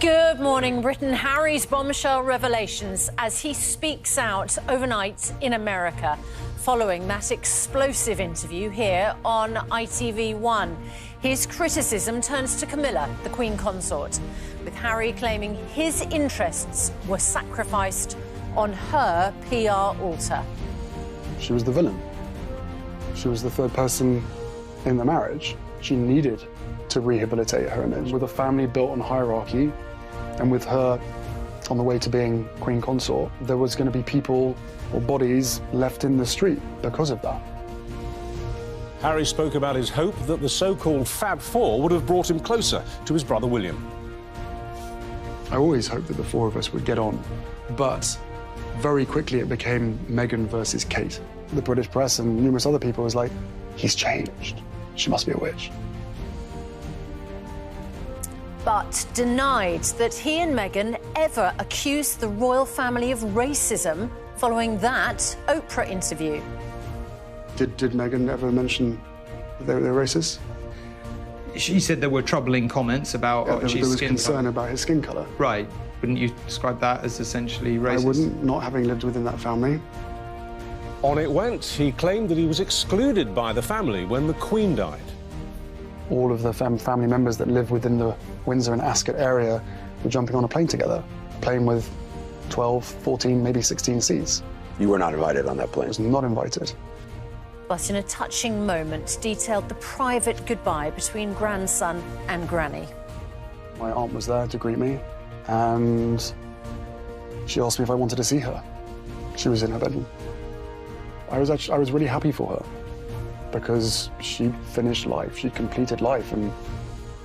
Good morning, Britain. Harry's bombshell revelations as he speaks out overnight in America following that explosive interview here on ITV1. His criticism turns to Camilla, the Queen Consort, with Harry claiming his interests were sacrificed on her PR altar. She was the villain. She was the third person in the marriage. She needed to rehabilitate her image. With a family built on hierarchy, and with her on the way to being Queen Consort, there was going to be people or bodies left in the street because of that. Harry spoke about his hope that the so-called Fab Four would have brought him closer to his brother William. I always hoped that the four of us would get on, but very quickly it became Meghan versus Kate. The British press and numerous other people was like, he's changed. She must be a witch. But denied that he and Meghan ever accused the royal family of racism following that Oprah interview. Did Meghan ever mention that they're racist? She said there were troubling comments about there was concern colour. about his skin colour. Right. Wouldn't you describe that as essentially racist? I wouldn't, not having lived within that family. On it went. He claimed that he was excluded by the family when the Queen died. All of the family members that live within the Windsor and Ascot area were jumping on a plane together, a plane with 12, 14, maybe 16 seats. You were not invited on that plane? I was not invited. But in a touching moment, detailed the private goodbye between grandson and granny. My aunt was there to greet me, and she asked me if I wanted to see her. She was in her bedroom. I was really happy for her, because she finished life, she completed life, and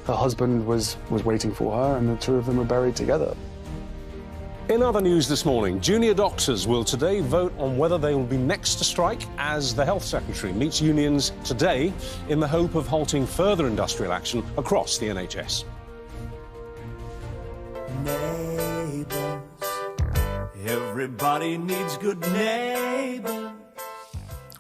her husband was waiting for her, and the two of them were buried together. In other news this morning, junior doctors will today vote on whether they will be next to strike as the Health Secretary meets unions today in the hope of halting further industrial action across the NHS. Neighbours, everybody needs good neighbours.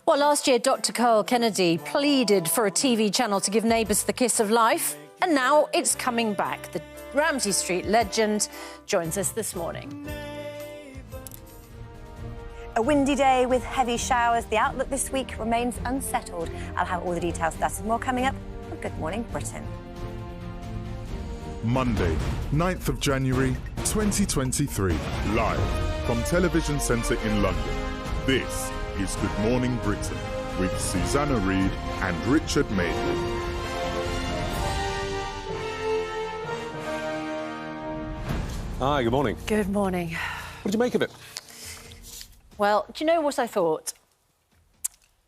Well, last year, Dr. Carl Kennedy pleaded for a TV channel to give neighbours the kiss of life, and now it's coming back. The Ramsay Street legend joins us this morning. A windy day with heavy showers. The outlook this week remains unsettled. I'll have all the details of that and more coming up on Good Morning Britain. Monday, 9th of January, 2023. Live from Television Centre in London. This is Good Morning Britain with Susanna Reid and Richard Madeley. Hi, good morning. Good morning. What did you make of it? Well, do you know what I thought?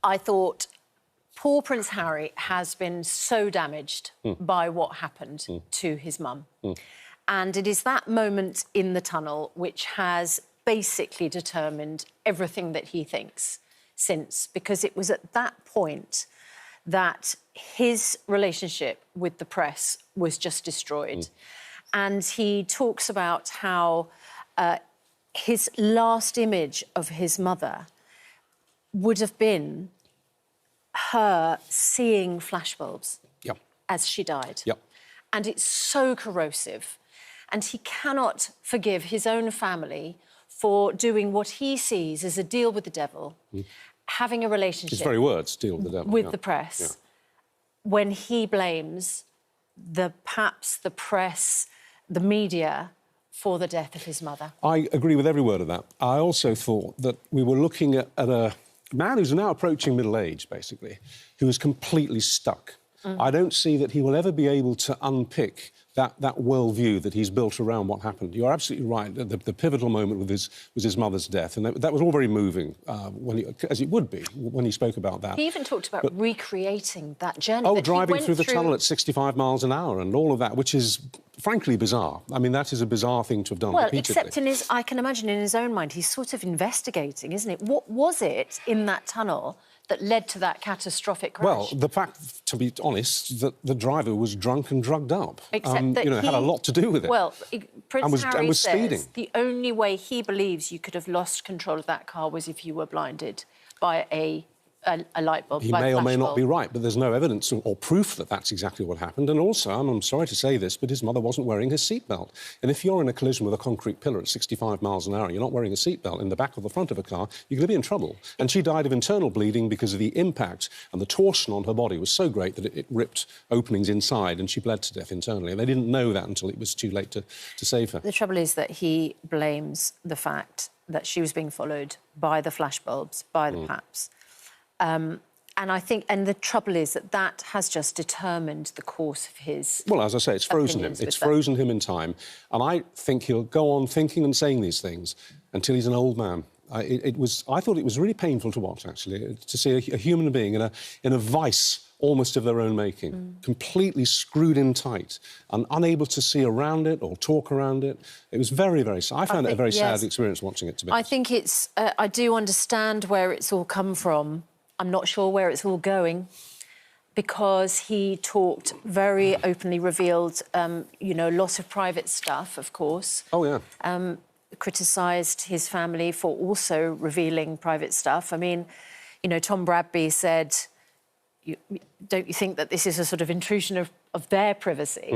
I thought poor Prince Harry has been so damaged by what happened to his mum. And it is that moment in the tunnel which has basically determined everything that he thinks since, because it was at that point that his relationship with the press was just destroyed. And he talks about how his last image of his mother would have been her seeing flashbulbs as she died. And it's so corrosive. And he cannot forgive his own family for doing what he sees as a deal with the devil, having a relationship... His very words, deal with the devil. ...with the press, when he blames perhaps the press, the media, for the death of his mother. I agree with every word of that. I also thought that we were looking at a man who's now approaching middle age, basically, who is completely stuck. I don't see that he will ever be able to unpick that worldview that he's built around what happened. You're absolutely right. The pivotal moment was his mother's death, and that was all very moving, as it would be, when he spoke about that. He even talked about recreating that journey. Oh, driving through the tunnel at 65 miles an hour and all of that, which is, frankly, bizarre. I mean, that is a bizarre thing to have done repeatedly. Except I can imagine in his own mind, he's sort of investigating, isn't it? What was it in that tunnel that led to that catastrophic crash? Well, the fact, to be honest, that the driver was drunk and drugged up. Except that had a lot to do with it. Well, Prince Harry was says speeding. The only way he believes you could have lost control of that car was if you were blinded by a a light bulb. He may or may not be right, but there's no evidence or proof that that's exactly what happened. And also, I'm sorry to say this, but his mother wasn't wearing his seatbelt. And if you're in a collision with a concrete pillar at 65 miles an hour, you're not wearing a seatbelt in the back or the front of a car, you're going to be in trouble. And she died of internal bleeding because of the impact, and the torsion on her body was so great that it ripped openings inside, and she bled to death internally. And they didn't know that until it was too late to save her. The trouble is that he blames the fact that she was being followed by the flashbulbs, by the PAPs. And I think, and the trouble is that has just determined the course of his. Well, as I say, it's frozen him. It's frozen him in time, and I think he'll go on thinking and saying these things until he's an old man. I thought it was really painful to watch, actually, to see a human being in a vice almost of their own making, completely screwed in tight and unable to see around it or talk around it. It was very, very sad. I found it a very sad experience watching it, to be honest. I think it's... I do understand where it's all come from. I'm not sure where it's all going, because he talked very openly, revealed, you know, lots of private stuff, of course. Oh, yeah. Criticised his family for also revealing private stuff. I mean, you know, Tom Bradby said, don't you think that this is a sort of intrusion of their privacy?